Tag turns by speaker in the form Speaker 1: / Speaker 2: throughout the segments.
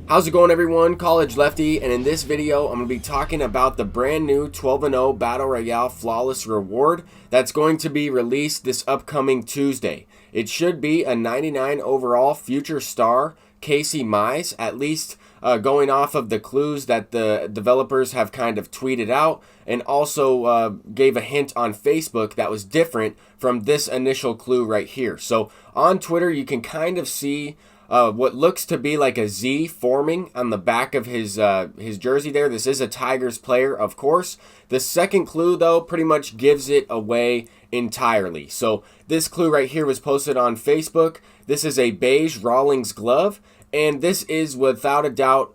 Speaker 1: How's it going, everyone? College Lefty, and in this video I'm going to be talking about the brand new 12-0 Battle Royale Flawless Reward that's going to be released this upcoming Tuesday. It should be a 99 overall future star Mize, at least going off of the clues that the developers have kind of tweeted out, and also gave a hint on Facebook that was different from this initial clue right here. So on Twitter you can kind of see what looks to be like a Z forming on the back of his jersey there. This is a Tigers player, of course. The second clue, though, pretty much gives it away entirely. So this clue right here was posted on Facebook. This is a beige Rawlings glove, and this is without a doubt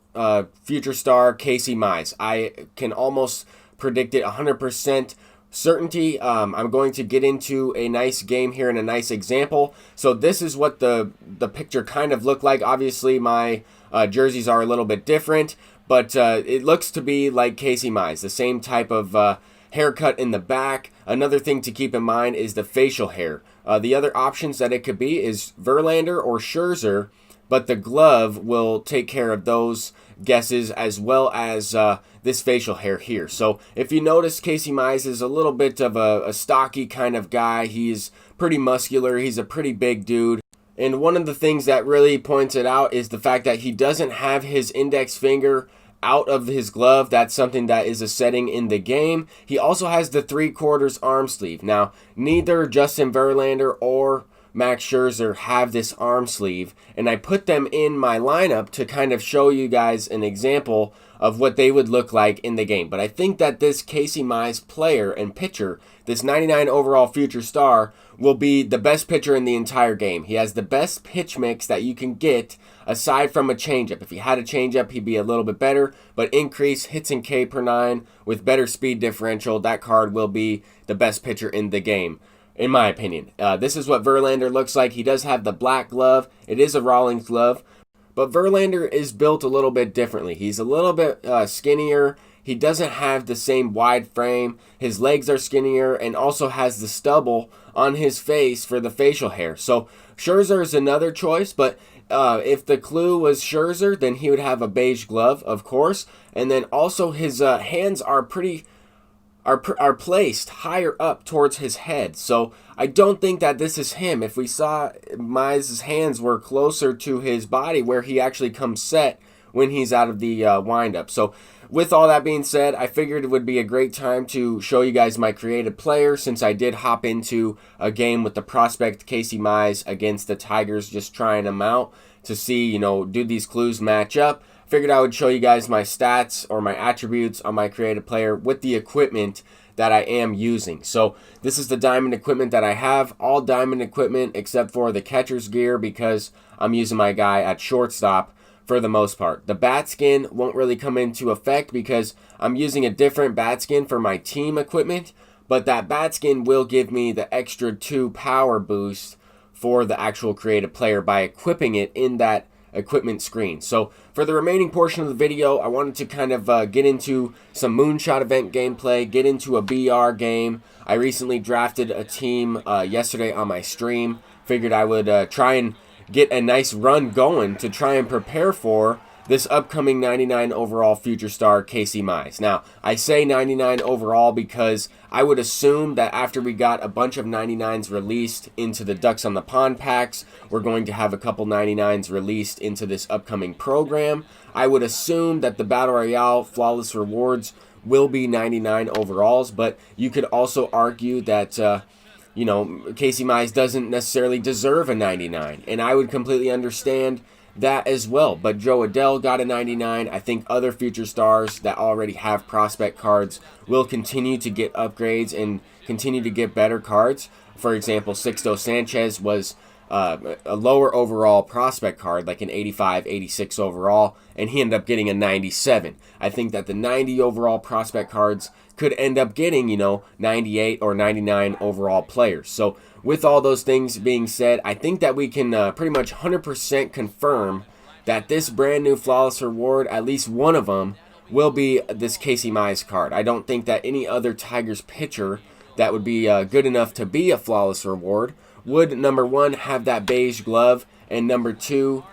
Speaker 1: future star Mize. I can almost predict it 100%. Certainty. I'm going to get into a nice game here and a nice example. So this is what the picture kind of looked like. Obviously my jerseys are a little bit different, but it looks to be like Mize, the same type of haircut in the back. Another thing to keep in mind is the facial hair. The other options that it could be is Verlander or Scherzer, but the glove will take care of those guesses as well as this facial hair here. So if you notice, Mize is a little bit of a stocky kind of guy. He's pretty muscular. He's a pretty big dude. And one of the things that really points it out is the fact that he doesn't have his index finger out of his glove. That's something that is a setting in the game. He also has the 3/4 arm sleeve. Now, neither Justin Verlander or Max Scherzer have this arm sleeve, and I put them in my lineup to kind of show you guys an example of what they would look like in the game. But I think that this Mize player and pitcher, this 99 overall future star, will be the best pitcher in the entire game. He has the best pitch mix that you can get aside from a changeup. If he had a changeup, he'd be a little bit better, but increased hits and K per 9 with better speed differential, that card will be the best pitcher in the game, in my opinion. This is what Verlander looks like. He does have the black glove. It is a Rawlings glove, but Verlander is built a little bit differently. He's a little bit skinnier. He doesn't have the same wide frame. His legs are skinnier and also has the stubble on his face for the facial hair. So Scherzer is another choice, but if the clue was Scherzer, then he would have a beige glove, of course. And then also his hands are placed higher up towards his head. So I don't think that this is him. If we saw Mize's hands were closer to his body where he actually comes set when he's out of the windup. So with all that being said, I figured it would be a great time to show you guys my creative player, since I did hop into a game with the prospect Mize against the Tigers, just trying them out to see, you know, do these clues match up. Figured I would show you guys my stats or my attributes on my creative player with the equipment that I am using. So this is the diamond equipment that I have, all diamond equipment except for the catcher's gear, because I'm using my guy at shortstop for the most part. The bat skin won't really come into effect because I'm using a different bat skin for my team equipment, but that bat skin will give me the extra 2 power boost for the actual creative player by equipping it in that equipment screen. So for the remaining portion of the video, I wanted to kind of get into some Moonshot Event gameplay, get into a BR game. I recently drafted a team yesterday on my stream. Figured I would try and get a nice run going to try and prepare for this upcoming 99 overall future star Mize. Now, I say 99 overall because I would assume that after we got a bunch of 99s released into the Ducks on the Pond packs, we're going to have a couple 99s released into this upcoming program. I would assume that the Battle Royale Flawless Rewards will be 99 overalls, but you could also argue that you know, Mize doesn't necessarily deserve a 99, and I would completely understand that as well. But Joe Adell got a 99. I think other future stars that already have prospect cards will continue to get upgrades and continue to get better cards. For example, Sixto Sanchez was a lower overall prospect card, like an 85, 86 overall, and he ended up getting a 97. I think that the 90 overall prospect cards could end up getting, you know, 98 or 99 overall players. So with all those things being said, I think that we can pretty much 100% confirm that this brand new Flawless Reward, at least one of them, will be this Mize card. I don't think that any other Tigers pitcher that would be good enough to be a Flawless Reward would, number one, have that beige glove, and number two,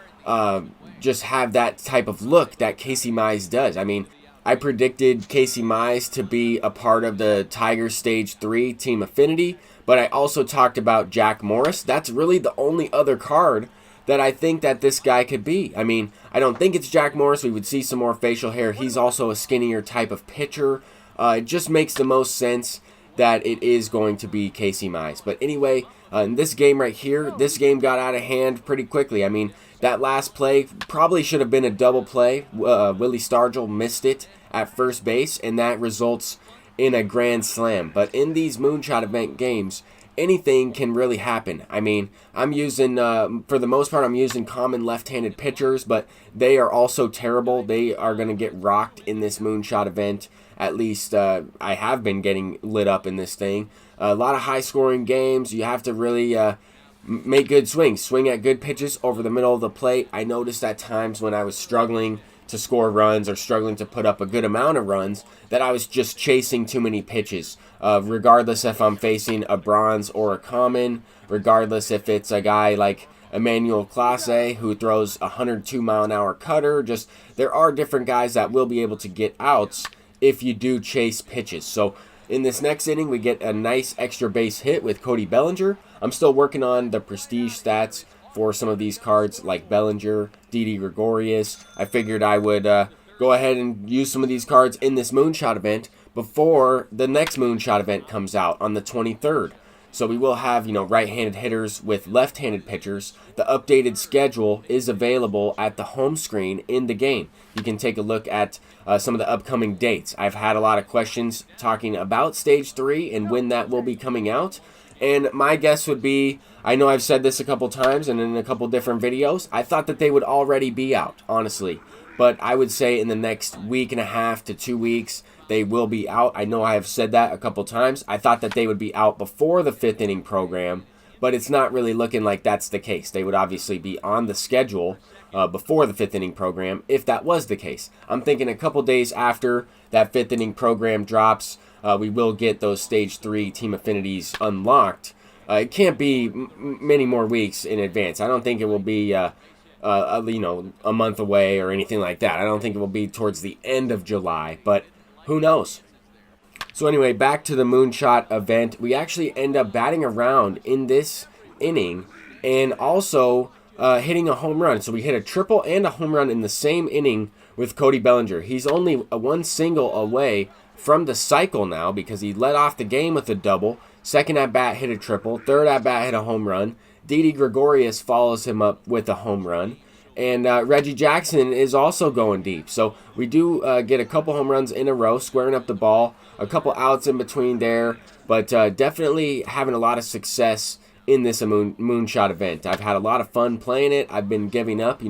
Speaker 1: just have that type of look that Casey Mize does. I mean, I predicted Casey Mize to be a part of the Tigers Stage 3 Team Affinity, but I also talked about Jack Morris. That's really the only other card that I think that this guy could be. I mean, I don't think it's Jack Morris. We would see some more facial hair. He's also a skinnier type of pitcher. It just makes the most sense that it is going to be Casey Mize. But anyway, in this game right here, this game got out of hand pretty quickly. I mean, that last play probably should have been a double play. Willie Stargell missed it at first base, and that results in a grand slam. But in these Moonshot Event games, anything can really happen. I mean, I'm using, for the most part, I'm using common left-handed pitchers, but they are also terrible. They are going to get rocked in this Moonshot Event. At least I have been getting lit up in this thing. A lot of high-scoring games. You have to really make good swings. Swing at good pitches over the middle of the plate. I noticed at times when I was struggling to score runs or struggling to put up a good amount of runs that I was just chasing too many pitches. Regardless if I'm facing a bronze or a common, regardless if it's a guy like Emmanuel Clase who throws a 102-mile-an-hour cutter. Just there are different guys that will be able to get outs if you do chase pitches. So in this next inning, we get a nice extra base hit with Cody Bellinger. I'm still working on the prestige stats for some of these cards like Bellinger, Didi Gregorius. I figured I would go ahead and use some of these cards in this Moonshot Event before the next Moonshot Event comes out on the 23rd. So we will have, right-handed hitters with left-handed pitchers. The updated schedule is available at the home screen in the game. You can take a look at some of the upcoming dates. I've had a lot of questions talking about Stage 3 and when that will be coming out. And my guess would be, I know I've said this a couple times and in a couple different videos, I thought that they would already be out, honestly. But I would say in the next week and a half to 2 weeks, they will be out. I know I have said that a couple times. I thought that they would be out before the 5th inning program, but it's not really looking like that's the case. They would obviously be on the schedule before the 5th inning program if that was the case. I'm thinking a couple days after that 5th inning program drops, we will get those Stage 3 Team Affinities unlocked. It can't be many more weeks in advance. I don't think it will be a month away or anything like that. I don't think it will be towards the end of July, but who knows? So anyway, back to the Moonshot Event. We actually end up batting around in this inning and also hitting a home run. So we hit a triple and a home run in the same inning with Cody Bellinger. He's only one single away from the cycle now because he led off the game with a double. Second at-bat hit a triple. Third at-bat hit a home run. Didi Gregorius follows him up with a home run. And Reggie Jackson is also going deep. So we do get a couple home runs in a row, squaring up the ball. A couple outs in between there. But definitely having a lot of success in this Moonshot Event. I've had a lot of fun playing it. I've been giving up,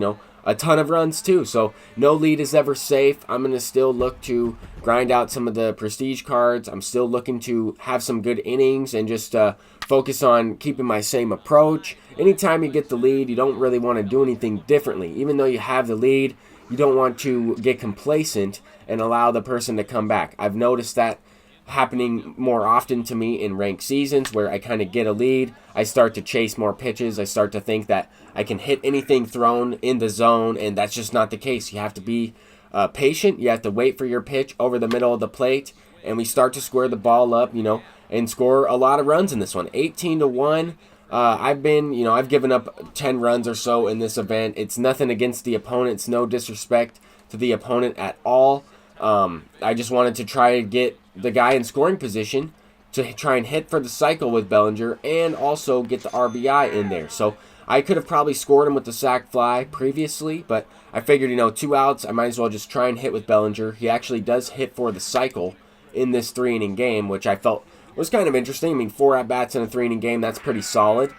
Speaker 1: a ton of runs too. So no lead is ever safe. I'm going to still look to grind out some of the prestige cards. I'm still looking to have some good innings and just focus on keeping my same approach. Anytime you get the lead, you don't really want to do anything differently. Even though you have the lead, you don't want to get complacent and allow the person to come back. I've noticed that happening more often to me in ranked seasons where I kind of get a lead. I start to chase more pitches. I start to think that I can hit anything thrown in the zone, and that's just not the case. You have to be patient. You have to wait for your pitch over the middle of the plate, and we start to square the ball up, and score a lot of runs in this one. 18-1. I've given up 10 runs or so in this event. It's nothing against the opponent. It's no disrespect to the opponent at all. I just wanted to try to get the guy in scoring position to try and hit for the cycle with Bellinger and also get the RBI in there. So I could have probably scored him with the sac fly previously, but I figured, 2 outs, I might as well just try and hit with Bellinger. He actually does hit for the cycle in this 3-inning game, which I felt was kind of interesting. I mean, 4 at-bats in a 3-inning game, that's pretty solid.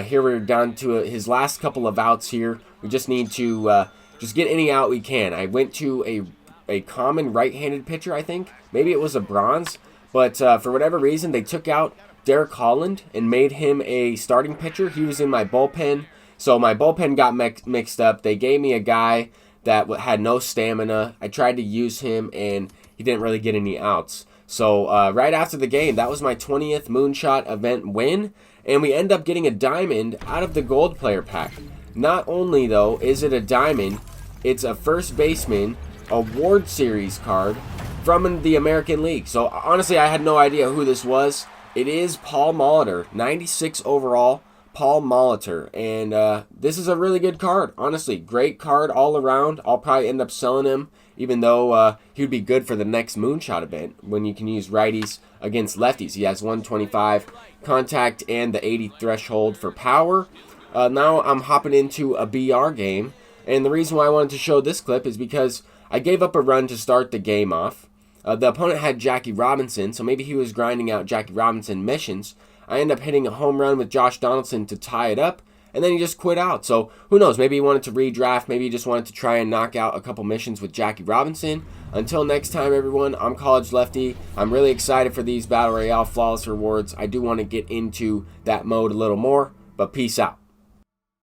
Speaker 1: Here we're down to his last couple of outs here. We just need to just get any out we can. I went to a common right-handed pitcher, I think. Maybe it was a bronze. But for whatever reason, they took out Derek Holland and made him a starting pitcher. He was in my bullpen. So my bullpen got mixed up. They gave me a guy that had no stamina. I tried to use him, and he didn't really get any outs. So right after the game, that was my 20th Moonshot Event win. And we end up getting a diamond out of the gold player pack. Not only, though, is it a diamond, it's a first baseman award series card from the American League. So honestly, I had no idea who this was. It is Paul Molitor, 96 overall, Paul Molitor. And this is a really good card. Honestly, great card all around. I'll probably end up selling him, even though he would be good for the next Moonshot event when you can use righties against lefties. He has 125 contact and the 80 threshold for power. Now I'm hopping into a BR game. And the reason why I wanted to show this clip is because I gave up a run to start the game off. The opponent had Jackie Robinson, so maybe he was grinding out Jackie Robinson missions. I ended up hitting a home run with Josh Donaldson to tie it up, and then he just quit out. So who knows, maybe he wanted to redraft, maybe he just wanted to try and knock out a couple missions with Jackie Robinson. Until next time, everyone, I'm College Lefty. I'm really excited for these Battle Royale Flawless rewards. I do want to get into that mode a little more, but peace out.